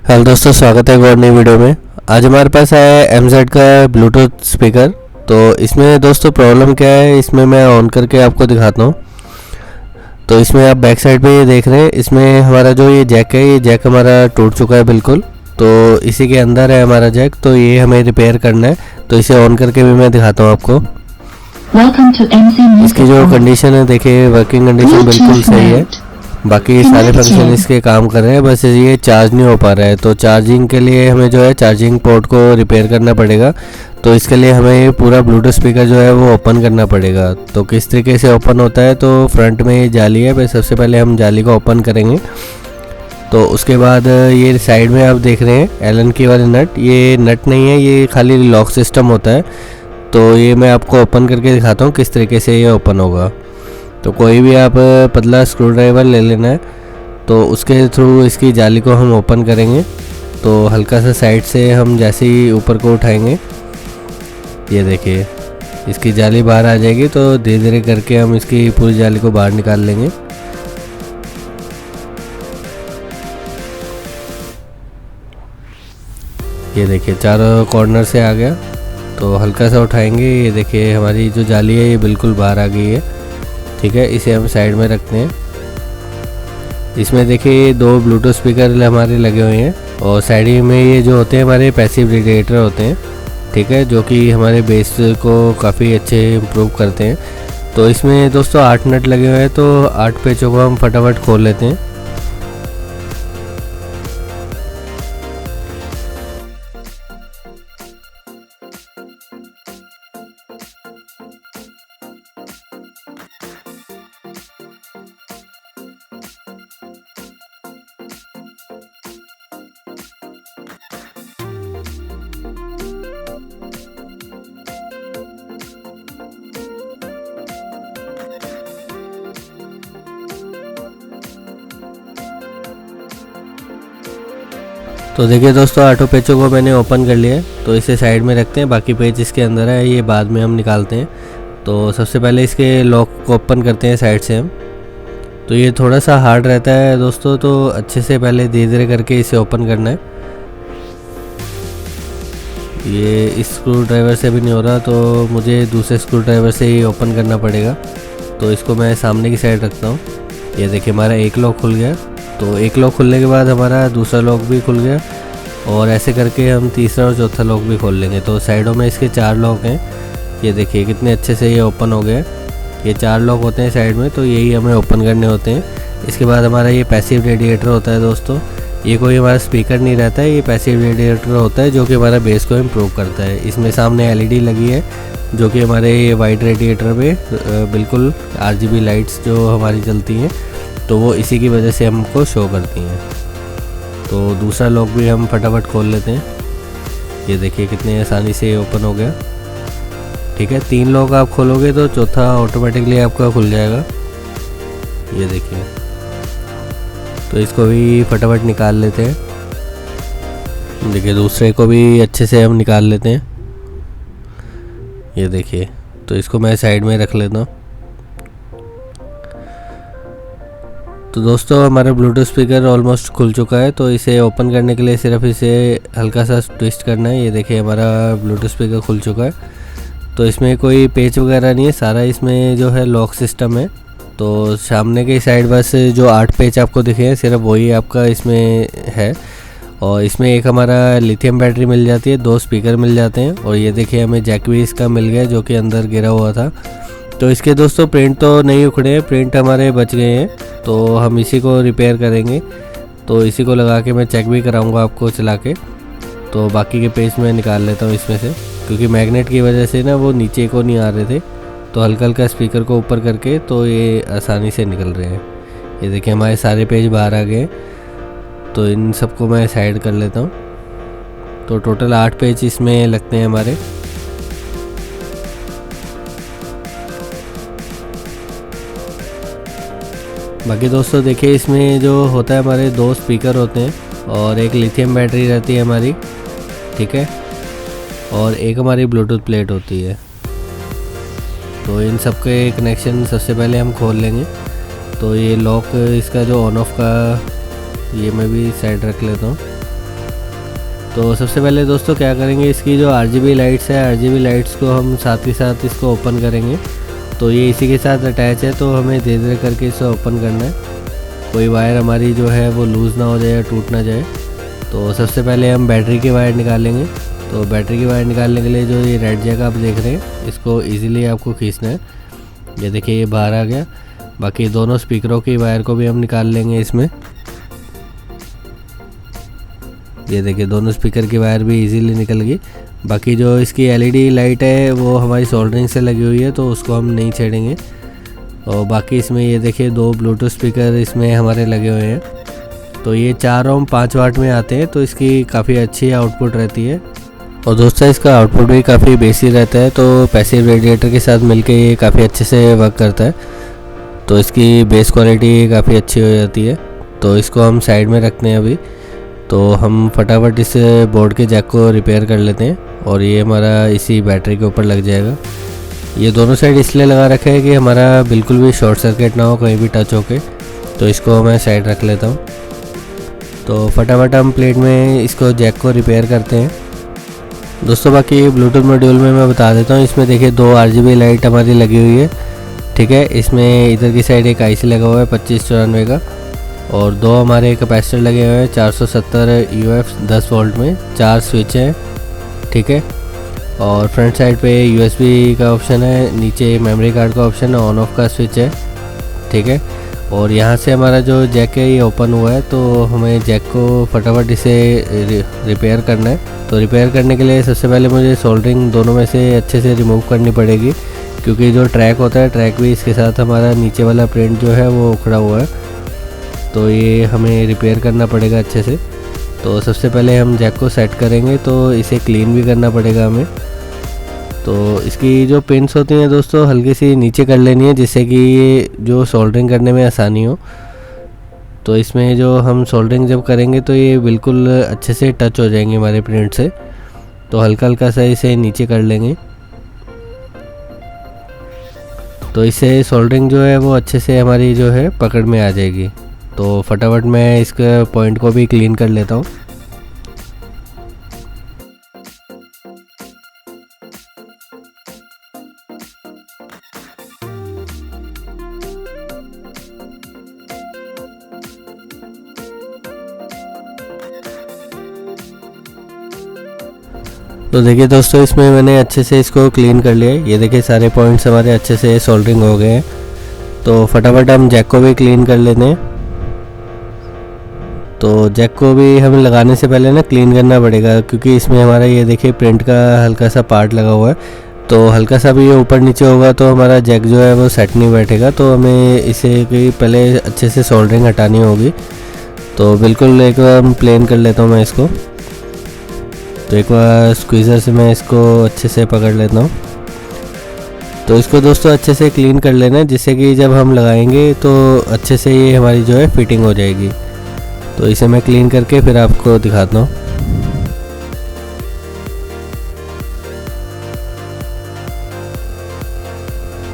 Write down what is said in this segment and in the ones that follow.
Hello दोस्तों, स्वागत है एक और नई वीडियो में। आज हमारे पास आया है MZ का ब्लूटूथ स्पीकर। तो इसमें दोस्तों प्रॉब्लम क्या है, इसमें मैं ऑन करके आपको दिखाता हूँ। तो इसमें आप बैक साइड पे ये देख रहे हैं, इसमें हमारा जो ये जैक है, ये जैक हमारा टूट चुका है बिल्कुल। तो इसी के अंदर है हमारा जैक, तो ये हमें रिपेयर करना है। तो इसे ऑन करके भी मैं दिखाता हूँ आपको। इसकी जो कंडीशन है देखिए, वर्किंग कंडीशन बिल्कुल सही है। बाकी सारे फंक्शन इसके काम कर रहे हैं, बस ये चार्ज नहीं हो पा रहा है। तो चार्जिंग के लिए हमें जो है चार्जिंग पोर्ट को रिपेयर करना पड़ेगा। तो इसके लिए हमें ये पूरा ब्लूटूथ स्पीकर जो है वो ओपन करना पड़ेगा। तो किस तरीके से ओपन होता है, तो फ्रंट में ये जाली है, बस सबसे पहले हम जाली को ओपन करेंगे। तो उसके बाद ये साइड में आप देख रहे हैं एलन की वाली नट, ये नट नहीं है, ये खाली लॉक सिस्टम होता है। तो ये मैं आपको ओपन करके दिखाता हूँ किस तरीके से ये ओपन होगा। तो कोई भी आप पतला स्क्रू ड्राइवर ले लेना है, तो उसके थ्रू इसकी जाली को हम ओपन करेंगे। तो हल्का सा साइड से हम जैसे ही ऊपर को उठाएंगे, ये देखिए इसकी जाली बाहर आ जाएगी। तो धीरे धीरे करके हम इसकी पूरी जाली को बाहर निकाल लेंगे। ये देखिए चारों कॉर्नर से आ गया। तो हल्का सा उठाएंगे, ये देखिए हमारी जो जाली है ये बिल्कुल बाहर आ गई है। ठीक है, इसे हम साइड में रखते हैं। इसमें देखिए दो ब्लूटूथ स्पीकर हमारे लगे हुए हैं, और साइड में ये जो होते हैं हमारे पैसिव रेडिएटर होते हैं। ठीक है, जो कि हमारे बेस को काफ़ी अच्छे इम्प्रूव करते हैं। तो इसमें दोस्तों 8 नट लगे हुए हैं, तो 8 पेचों को हम फटाफट खोल लेते हैं। तो देखिए दोस्तों, 8 पेचों को मैंने ओपन कर लिया है। तो इसे साइड में रखते हैं, बाकी पेज इसके अंदर है, ये बाद में हम निकालते हैं। तो सबसे पहले इसके लॉक को ओपन करते हैं साइड से हम। तो ये थोड़ा सा हार्ड रहता है दोस्तों, तो अच्छे से पहले धीरे धीरे करके इसे ओपन करना है। ये इस स्क्रू ड्राइवर से भी नहीं हो रहा, तो मुझे दूसरे स्क्रू ड्राइवर से ही ओपन करना पड़ेगा। तो इसको मैं सामने की साइड रखता हूँ। ये देखिए हमारा एक लॉक खुल गया। तो एक लॉक खुलने के बाद हमारा दूसरा लॉक भी खुल गया, और ऐसे करके हम तीसरा और चौथा लॉक भी खोल लेंगे। तो साइडों में इसके 4 लॉक हैं। ये देखिए कितने अच्छे से ये ओपन हो गए। ये 4 लॉक होते हैं साइड में, तो यही हमें ओपन करने होते हैं। इसके बाद हमारा ये पैसिव रेडिएटर होता है दोस्तों। ये कोई हमारा स्पीकर नहीं रहता है, ये पैसिव रेडिएटर होता है जो कि हमारा बेस को इम्प्रूव करता है। इसमें सामने LED लगी है, जो कि हमारे वाइट रेडिएटर में बिल्कुल RGB लाइट्स जो हमारी जलती हैं, तो वो इसी की वजह से हमको शो करती हैं। तो दूसरा लॉक भी हम फटाफट खोल लेते हैं। ये देखिए कितने आसानी से ये ओपन हो गया। ठीक है, 3 लॉक आप खोलोगे तो चौथा ऑटोमेटिकली आपका खुल जाएगा। ये देखिए, तो इसको भी फटाफट निकाल लेते हैं। देखिए दूसरे को भी अच्छे से हम निकाल लेते हैं। ये देखिए, तो इसको मैं साइड में रख लेता हूँ। तो दोस्तों हमारा ब्लूटूथ स्पीकर ऑलमोस्ट खुल चुका है। तो इसे ओपन करने के लिए सिर्फ इसे हल्का सा ट्विस्ट करना है। ये देखिए हमारा ब्लूटूथ स्पीकर खुल चुका है। तो इसमें कोई पेच वगैरह नहीं है, सारा इसमें जो है लॉक सिस्टम है। तो सामने की साइड बस जो 8 पेच आपको दिखे हैं, सिर्फ वही आपका इसमें है। और इसमें एक हमारा लिथियम बैटरी मिल जाती है, 2 स्पीकर मिल जाते हैं, और ये देखिए हमें जैक भी इसका मिल गया जो कि अंदर गिरा हुआ था। तो इसके दोस्तों प्रिंट तो नहीं उखड़े हैं, प्रिंट हमारे बच गए हैं। तो हम इसी को रिपेयर करेंगे। तो इसी को लगा के मैं चेक भी कराऊंगा आपको चला के। तो बाकी के पेज मैं निकाल लेता हूँ इसमें से, क्योंकि मैग्नेट की वजह से ना वो नीचे को नहीं आ रहे थे। तो हल्का हल्का स्पीकर को ऊपर करके तो ये आसानी से निकल रहे हैं। ये देखिए हमारे सारे पेज बाहर आ गए। तो इन सबको मैं साइड कर लेता हूँ। तो टोटल 8 पेज इसमें लगते हैं हमारे। बाकी दोस्तों देखिए, इसमें जो होता है हमारे 2 स्पीकर होते हैं, और एक लिथियम बैटरी रहती है हमारी। ठीक है, और एक हमारी ब्लूटूथ प्लेट होती है। तो इन सब के कनेक्शन सबसे पहले हम खोल लेंगे। तो ये लॉक इसका जो ऑन ऑफ का, ये मैं भी साइड रख लेता हूँ। तो सबसे पहले दोस्तों क्या करेंगे, इसकी जो RGB लाइट्स है, RGB लाइट्स को हम साथ ही साथ इसको ओपन करेंगे। तो ये इसी के साथ अटैच है, तो हमें धीरे धीरे करके इसे ओपन करना है, कोई वायर हमारी जो है वो लूज़ ना हो जाए या टूट ना जाए। तो सबसे पहले हम बैटरी की वायर निकालेंगे। तो बैटरी की वायर निकालने के लिए जो ये रेड जैक आप देख रहे हैं, इसको ईज़िली आपको खींचना है। ये देखिए ये बाहर आ गया। बाकी दोनों स्पीकरों की वायर को भी हम निकाल लेंगे इसमें। ये देखिए दोनों स्पीकर की वायर भी इजीली निकल गई। बाकी जो इसकी LED लाइट है वो हमारी सोल्डरिंग से लगी हुई है, तो उसको हम नहीं छेड़ेंगे। और बाकी इसमें ये देखिए 2 ब्लूटूथ स्पीकर इसमें हमारे लगे हुए हैं। तो ये 4 ओम 5 वाट में आते हैं, तो इसकी काफ़ी अच्छी आउटपुट रहती है। और दोस्तों इसका आउटपुट भी काफ़ी बेसी रहता है, तो पैसिव रेडिएटर के साथ मिलके ये काफ़ी अच्छे से वर्क करता है। तो इसकी बेस क्वालिटी काफ़ी अच्छी हो जाती है। तो इसको हम साइड में रखते हैं अभी। तो हम फटाफट इस बोर्ड के जैक को रिपेयर कर लेते हैं, और ये हमारा इसी बैटरी के ऊपर लग जाएगा। ये दोनों साइड इसलिए लगा रखा है कि हमारा बिल्कुल भी शॉर्ट सर्किट ना हो कहीं भी टच होके। तो इसको मैं साइड रख लेता हूँ। तो फटाफट हम प्लेट में इसको जैक को रिपेयर करते हैं। दोस्तों बाकी ब्लूटूथ मॉड्यूल में मैं बता देता हूँ, इसमें देखिए 2 RGB लाइट हमारी लगी हुई है, ठीक है। इसमें इधर की साइड एक IC लगा हुआ है 2594 का, और 2 हमारे कैपेसिटर लगे हुए हैं 470 UF 10 वोल्ट में, 4 स्विच हैं, ठीक है। और फ्रंट साइड पे USB का ऑप्शन है, नीचे मेमोरी कार्ड का ऑप्शन है, ऑन ऑफ का स्विच है, ठीक है। और यहाँ से हमारा जो जैक है ये ओपन हुआ है, तो हमें जैक को फटाफट इसे रिपेयर करना है। तो रिपेयर करने के लिए सबसे पहले मुझे सोल्डरिंग दोनों में से अच्छे से रिमूव करनी पड़ेगी, क्योंकि जो ट्रैक होता है, ट्रैक भी इसके साथ हमारा नीचे वाला प्रिंट जो है वो उखड़ा हुआ है। तो ये हमें रिपेयर करना पड़ेगा अच्छे से। तो सबसे पहले हम जैक को सेट करेंगे, तो इसे क्लीन भी करना पड़ेगा हमें। तो इसकी जो पिन्स होती हैं दोस्तों हल्की सी नीचे कर लेनी है, जिससे कि ये जो सोल्डरिंग करने में आसानी हो। तो इसमें जो हम सोल्डरिंग जब करेंगे तो ये बिल्कुल अच्छे से टच हो जाएंगे हमारे प्रिंट से। तो हल्का हल्का सा इसे नीचे कर लेंगे, तो इससे सोल्डरिंग जो है वो अच्छे से हमारी जो है पकड़ में आ जाएगी। तो फटाफट मैं इसके पॉइंट को भी क्लीन कर लेता हूँ। तो देखिए दोस्तों इसमें मैंने अच्छे से इसको क्लीन कर लिया है। ये देखिए सारे पॉइंट्स हमारे अच्छे से सोल्डरिंग हो गए हैं। तो फटाफट हम जैक को भी क्लीन कर लेते हैं। तो जैक को भी हमें लगाने से पहले ना क्लीन करना पड़ेगा, क्योंकि इसमें हमारा ये देखिए प्रिंट का हल्का सा पार्ट लगा हुआ है। तो हल्का सा भी ये ऊपर नीचे होगा तो हमारा जैक जो है वो सेट नहीं बैठेगा। तो हमें इसे कि पहले अच्छे से सोल्डरिंग हटानी होगी। तो बिल्कुल एक बार प्लेन कर लेता हूँ मैं इसको। तो एक बार स्क्वीज़र से मैं इसको अच्छे से पकड़ लेता हूँ। तो इसको दोस्तों अच्छे से क्लीन कर लेना है, जिससे कि जब हम लगाएंगे तो अच्छे से ये हमारी जो है फिटिंग हो जाएगी। तो इसे मैं क्लीन करके फिर आपको दिखाता हूँ।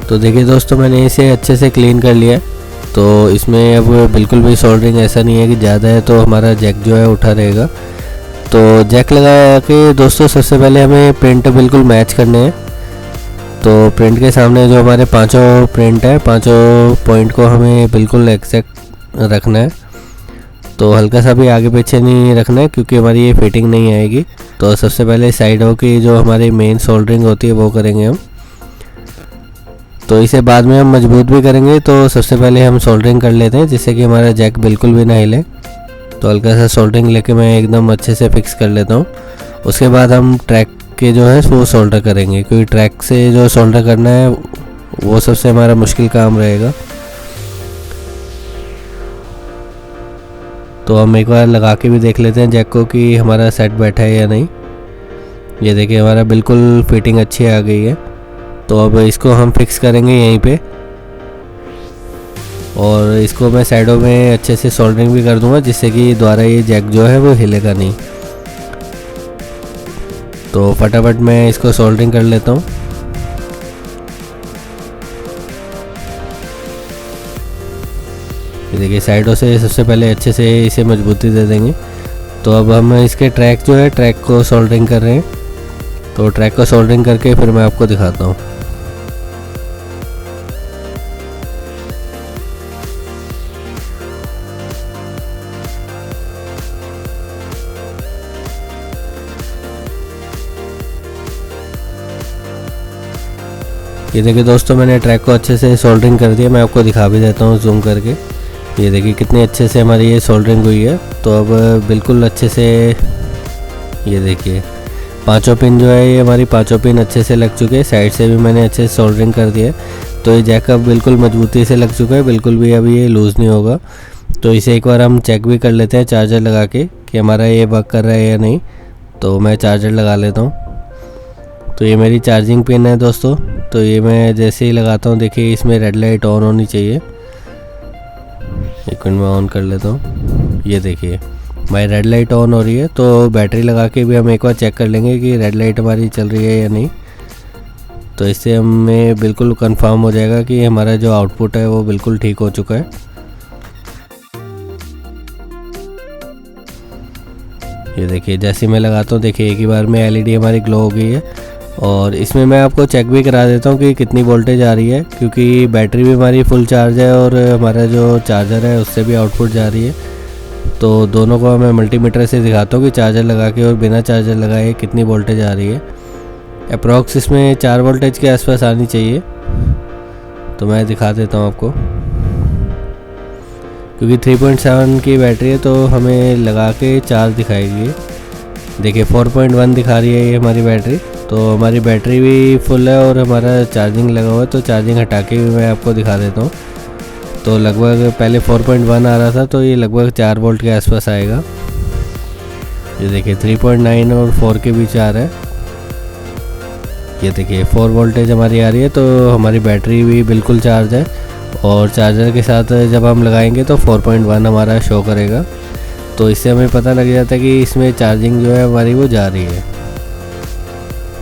तो देखिए दोस्तों मैंने इसे अच्छे से क्लीन कर लिया है। तो इसमें अब बिल्कुल भी सोल्डरिंग ऐसा नहीं है कि ज़्यादा है तो हमारा जैक जो है उठा रहेगा। तो जैक लगा के दोस्तों सबसे पहले हमें प्रिंट बिल्कुल मैच करने हैं। तो प्रिंट के सामने जो हमारे पांचों प्रिंट है, पांचों पॉइंट को हमें बिल्कुल एग्जैक्ट रखना है। तो हल्का सा भी आगे पीछे नहीं रखना है, क्योंकि हमारी ये फिटिंग नहीं आएगी। तो सबसे पहले साइडों की जो हमारी मेन सोल्डरिंग होती है वो करेंगे हम। तो इसे बाद में हम मजबूत भी करेंगे। तो सबसे पहले हम सोल्डरिंग कर लेते हैं, जिससे कि हमारा जैक बिल्कुल भी ना हिले। तो हल्का सा सोल्डरिंग लेके मैं एकदम अच्छे से फिक्स कर लेता हूँ। उसके बाद हम ट्रैक के जो है वो सोल्डर करेंगे, क्योंकि ट्रैक से जो सोल्डर करना है वो सबसे हमारा मुश्किल काम रहेगा। तो हम एक बार लगा के भी देख लेते हैं जैक को कि हमारा सेट बैठा है या नहीं। ये देखिए हमारा बिल्कुल फिटिंग अच्छी आ गई है। तो अब इसको हम फिक्स करेंगे यहीं पे, और इसको मैं साइडों में अच्छे से सोल्डरिंग भी कर दूंगा, जिससे कि दोबारा ये जैक जो है वो हिलेगा नहीं। तो फटाफट मैं इसको सोल्डरिंग कर लेता हूँ। ये देखिए साइडों से सबसे पहले अच्छे से इसे मजबूती दे देंगे। तो अब हम इसके ट्रैक जो है ट्रैक को सोल्डरिंग कर रहे हैं। तो ट्रैक को सोल्डरिंग करके फिर मैं आपको दिखाता हूँ। ये देखिए दोस्तों, मैंने ट्रैक को अच्छे से सोल्डरिंग कर दिया। मैं आपको दिखा भी देता हूँ जूम करके। ये देखिए कितने अच्छे से हमारी ये सोल्डरिंग हुई है। तो अब बिल्कुल अच्छे से ये देखिए पांचों पिन जो है, ये हमारी पांचों पिन अच्छे से लग चुके हैं। साइड से भी मैंने अच्छे से सोल्डरिंग कर दिया है। तो ये जैक अब बिल्कुल मजबूती से लग चुका है, बिल्कुल भी अभी ये लूज़ नहीं होगा। तो इसे एक बार हम चेक भी कर लेते हैं चार्जर लगा के कि हमारा ये वर्क कर रहा है या नहीं। तो मैं चार्जर लगा लेता हूँ। तो ये मेरी चार्जिंग पिन है दोस्तों। तो ये मैं जैसे ही लगाता हूँ, देखिए इसमें रेड लाइट ऑन होनी चाहिए। एक मिनट में ऑन कर लेता हूँ। ये देखिए हमारी रेड लाइट ऑन हो रही है। तो बैटरी लगा के भी हम एक बार चेक कर लेंगे कि रेड लाइट हमारी चल रही है या नहीं। तो इससे हमें बिल्कुल कंफर्म हो जाएगा कि हमारा जो आउटपुट है वो बिल्कुल ठीक हो चुका है। ये देखिए जैसे मैं लगाता हूँ, देखिए एक ही बार में एलईडी हमारी ग्लो हो गई है। और इसमें मैं आपको चेक भी करा देता हूँ कि कितनी वोल्टेज आ रही है, क्योंकि बैटरी भी हमारी फुल चार्ज है और हमारा जो चार्जर है उससे भी आउटपुट जा रही है। तो दोनों को मैं मल्टीमीटर से दिखाता हूँ कि चार्जर लगा के और बिना चार्जर लगाए कितनी वोल्टेज आ रही है। अप्रॉक्स इसमें 4 वोल्टेज के आसपास आनी चाहिए। तो मैं दिखा देता हूँ आपको, क्योंकि 3.7 की बैटरी है तो हमें लगा के चार्ज दिखाएगी। देखिए 4.1 दिखा रही है ये हमारी बैटरी। तो हमारी बैटरी भी फुल है और हमारा चार्जिंग लगा हुआ है। तो चार्जिंग हटा के भी मैं आपको दिखा देता हूँ। तो लगभग पहले 4.1 आ रहा था, तो ये लगभग 4 वोल्ट के आसपास आएगा। ये देखिए 3.9 और 4 के बीच आ रहा है। ये देखिए 4 वोल्टेज हमारी आ रही है। तो हमारी बैटरी भी बिल्कुल चार्ज है और चार्जर के साथ जब हम लगाएंगे तो 4.1 हमारा शो करेगा। तो इससे हमें पता लग जाता है कि इसमें चार्जिंग जो है हमारी वो जा रही है।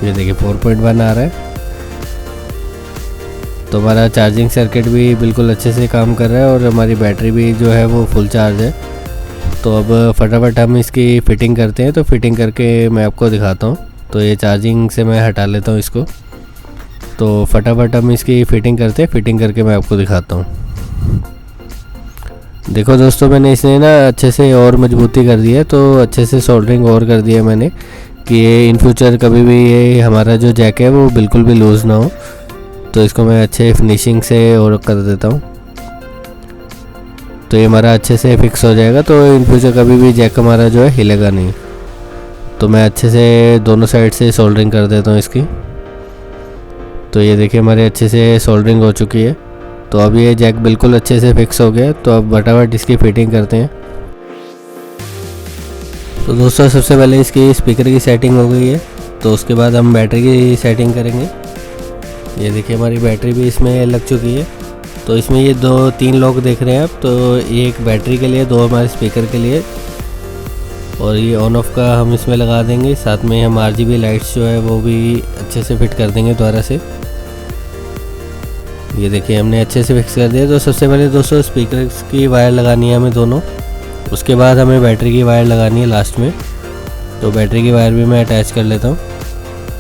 ये देखिए 4.1 आ रहा है। तो हमारा चार्जिंग सर्किट भी बिल्कुल अच्छे से काम कर रहा है और हमारी बैटरी भी जो है वो फुल चार्ज है। तो अब फटाफट हम इसकी फ़िटिंग करते हैं। तो फिटिंग करके मैं आपको दिखाता हूँ। तो ये चार्जिंग से मैं हटा लेता हूँ इसको। तो फटाफट हम इसकी फ़िटिंग करते हैं। फिटिंग करके मैं आपको दिखाता हूँ। देखो दोस्तों, मैंने इसने ना अच्छे से और मजबूती कर दी है। तो अच्छे से सोल्डरिंग और कर दिया मैंने कि ये इन फ्यूचर कभी भी ये हमारा जो जैक है वो बिल्कुल भी लूज़ ना हो। तो इसको मैं अच्छे फिनिशिंग से और कर देता हूँ। तो ये हमारा अच्छे से फिक्स हो जाएगा। तो इन फ्यूचर कभी भी जैक हमारा जो है हिलेगा नहीं। तो मैं अच्छे से दोनों साइड से सोल्डरिंग कर देता हूँ इसकी। तो ये देखिए हमारे अच्छे से सोल्डरिंग हो चुकी है। तो अब ये जैक बिल्कुल अच्छे से फिक्स हो गया। तो अब फटाफट इसकी फ़िटिंग करते हैं। तो दोस्तों सबसे पहले इसकी स्पीकर की सेटिंग हो गई है। तो उसके बाद हम बैटरी की सेटिंग करेंगे। ये देखिए हमारी बैटरी भी इसमें लग चुकी है। तो इसमें ये 2-3 लॉक देख रहे हैं आप। तो एक बैटरी के लिए, 2 हमारे स्पीकर के लिए, और ये ऑन ऑफ का हम इसमें लगा देंगे। साथ में हम RGB लाइट्स जो है वो भी अच्छे से फिट कर देंगे दोबारा से। ये देखिए हमने अच्छे से फिक्स कर दिया। तो सबसे पहले दोस्तों स्पीकर की वायर लगानी है हमें दोनों। उसके बाद हमें बैटरी की वायर लगानी है लास्ट में। तो बैटरी की वायर भी मैं अटैच कर लेता हूँ।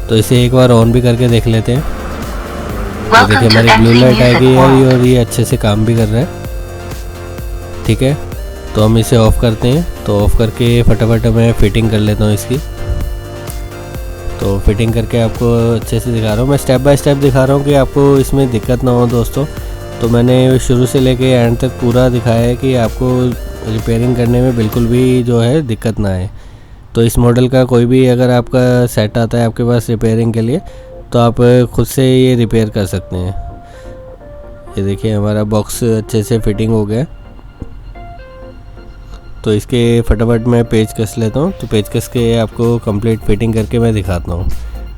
तो इसे एक बार ऑन भी करके देख लेते हैं। तो देखिए हमारी ब्लू लाइट आ गई है और ये अच्छे से काम भी कर रहा है। ठीक है, तो हम इसे ऑफ़ करते हैं। तो ऑफ़ करके फटाफट मैं फ़िटिंग कर लेता हूँ इसकी। तो फिटिंग करके आपको अच्छे से दिखा रहा हूँ। मैं स्टेप बाय स्टेप दिखा रहा हूँ कि आपको इसमें दिक्कत ना हो दोस्तों। तो मैंने शुरू से लेके एंड तक पूरा दिखाया है कि आपको रिपेयरिंग करने में बिल्कुल भी जो है दिक्कत ना आए। तो इस मॉडल का कोई भी अगर आपका सेट आता है आपके पास रिपेयरिंग के लिए, तो आप खुद से ये रिपेयर कर सकते हैं। ये देखिए हमारा बॉक्स अच्छे से फिटिंग हो गया। तो इसके फटाफट मैं पेच कस लेता हूँ। तो पेच कस के आपको कंप्लीट फिटिंग करके मैं दिखाता हूँ।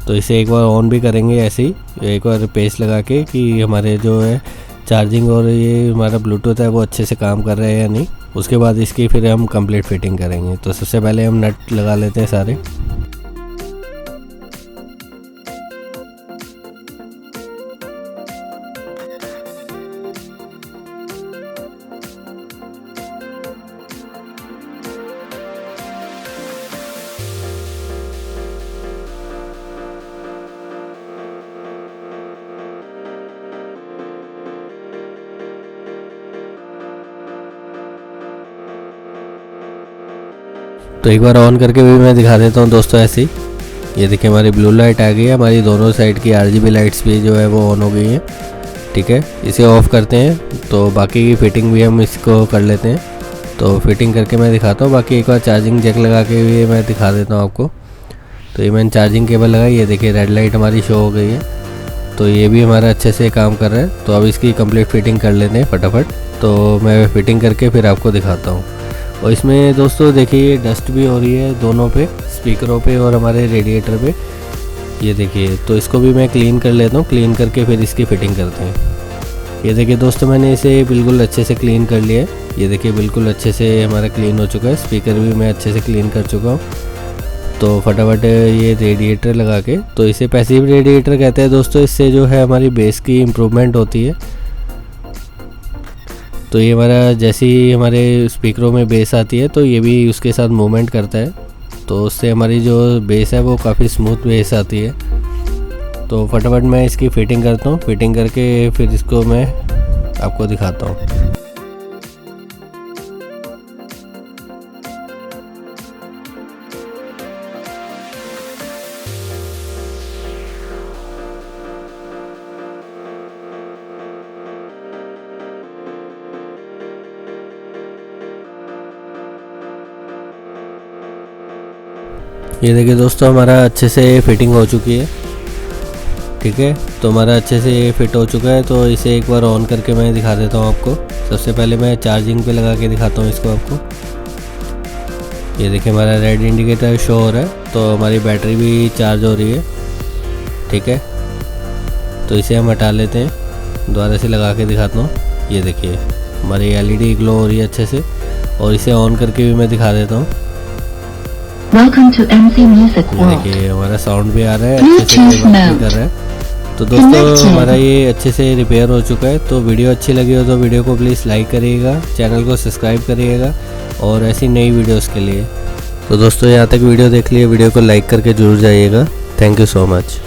तो इसे एक बार ऑन भी करेंगे ऐसे ही, एक बार पेच लगा के कि हमारे जो है चार्जिंग और ये हमारा ब्लूटूथ है वो अच्छे से काम कर रहे हैं या नहीं। उसके बाद इसकी फिर हम कंप्लीट फिटिंग करेंगे। तो सबसे पहले हम नट लगा लेते हैं सारे। तो एक बार ऑन करके भी मैं दिखा देता हूँ दोस्तों ऐसे ही। ये देखिए हमारी ब्लू लाइट आ गई है, हमारी दोनों साइड की RGB लाइट्स भी जो है वो ऑन हो गई हैं। ठीक है, इसे ऑफ़ करते हैं तो बाकी की फिटिंग भी हम इसको कर लेते हैं। तो फिटिंग करके मैं दिखाता हूँ, बाकी एक बार चार्जिंग जैक लगा के भी मैं दिखा देता हूँ आपको। तो ये मैंने चार्जिंग केबल लगाई, ये देखिए रेड लाइट हमारी शो हो गई है, तो ये भी हमारा अच्छे से काम कर रहा है। तो अब इसकी कंप्लीट फिटिंग कर लेते हैं फटाफट। तो मैं फिटिंग करके फिर आपको दिखाता हूँ। और इसमें दोस्तों देखिए डस्ट भी हो रही है दोनों पे, स्पीकरों पे और हमारे रेडिएटर पे, ये देखिए। तो इसको भी मैं क्लीन कर लेता हूँ, क्लीन करके फिर इसकी फ़िटिंग करते हैं। ये देखिए दोस्तों मैंने इसे बिल्कुल अच्छे से क्लीन कर लिया है, ये देखिए बिल्कुल अच्छे से हमारा क्लीन हो चुका है। स्पीकर भी मैं अच्छे से क्लीन कर चुका हूँ। तो फटाफट ये रेडिएटर लगा के, तो इसे पैसिव रेडिएटर कहते हैं दोस्तों। इससे जो है हमारी बेस की इम्प्रूवमेंट होती है। तो ये हमारा जैसे ही हमारे स्पीकरों में बेस आती है तो ये भी उसके साथ मूवमेंट करता है, तो उससे हमारी जो बेस है वो काफ़ी स्मूथ बेस आती है। तो फटाफट मैं इसकी फ़िटिंग करता हूँ, फ़िटिंग करके फिर इसको मैं आपको दिखाता हूँ। ये देखिए दोस्तों हमारा अच्छे से फिटिंग हो चुकी है। ठीक है, तो हमारा अच्छे से फिट हो चुका है। तो इसे एक बार ऑन करके मैं दिखा देता हूँ आपको। सबसे पहले मैं चार्जिंग पे लगा के दिखाता हूँ इसको आपको। ये देखिए हमारा रेड इंडिकेटर शो हो रहा है, तो हमारी बैटरी भी चार्ज हो रही है। ठीक है, तो इसे हम हटा लेते हैं, दोबारा से लगा के दिखाता हूँ। ये देखिए हमारी LED ग्लो हो रही है अच्छे से, और इसे ऑन करके भी मैं दिखा देता हूँ। Welcome to MC Music World. देखिए हमारा साउंड भी आ रहा है, अच्छे से बात भी कर रहा है। तो दोस्तों हमारा ये अच्छे से रिपेयर हो चुका है। तो वीडियो अच्छी लगी हो तो वीडियो को प्लीज़ लाइक करिएगा, चैनल को सब्सक्राइब करिएगा और ऐसी नई वीडियोस के लिए। तो दोस्तों यहाँ तक वीडियो देख लिए, वीडियो को लाइक करके जरूर जाइएगा। Thank you so much.